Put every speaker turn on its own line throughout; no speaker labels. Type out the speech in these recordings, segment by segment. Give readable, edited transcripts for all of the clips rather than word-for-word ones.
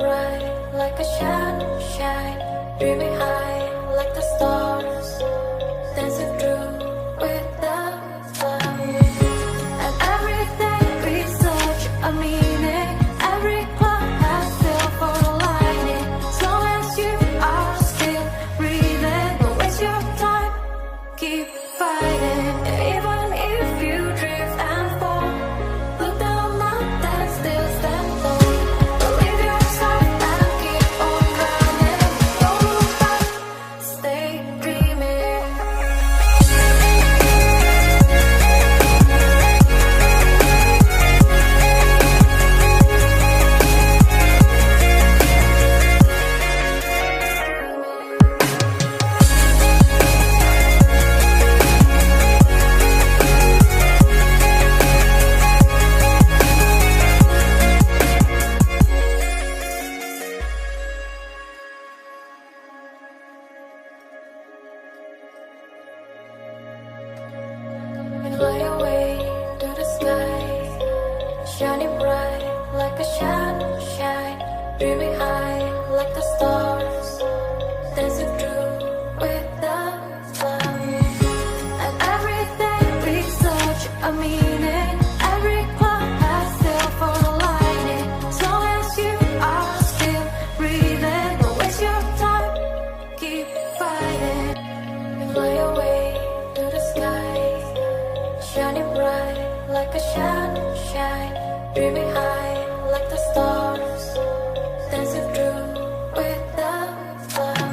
bright like a sunshine, dreaming high like the stars, dancing through with the clouds. And everything brings such a meaning. Every cloud has silver lining. So as you are still breathing, don't waste your time, keep fighting. Even if you drift and fall, look down up and still stand tall. Believe yourself and keep on running. Don't look back, stay dreaming. And fly away to the sky, shining bright like a sunshine, dreaming high like the stars, dancing through with the clouds. And everything brings such a meaning. Every cloud has silver lining. So as you are still breathing, don't waste your time, keep fighting. And fly away to the sky, shining bright like a sunshine, dreaming high like the stars, dancing through with the clouds.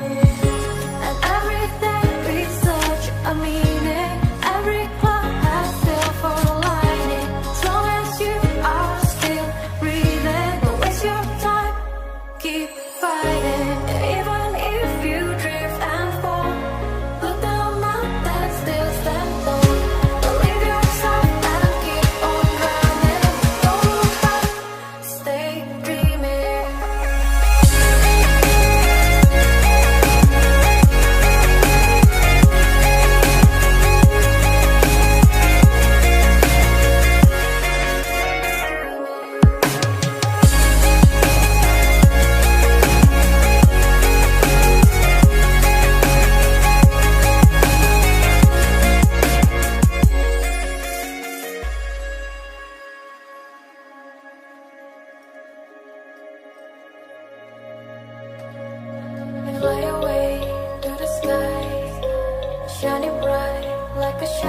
And everything brings such a meaning. Every cloud has silver lining. So as you are still breathing, don't waste your time, keep fighting. Even if you drift and fall, look down up and still stand tall. Believe yourself and keep on running. Don't look back, stay dreaming. And fly away to the sky, shining bright like a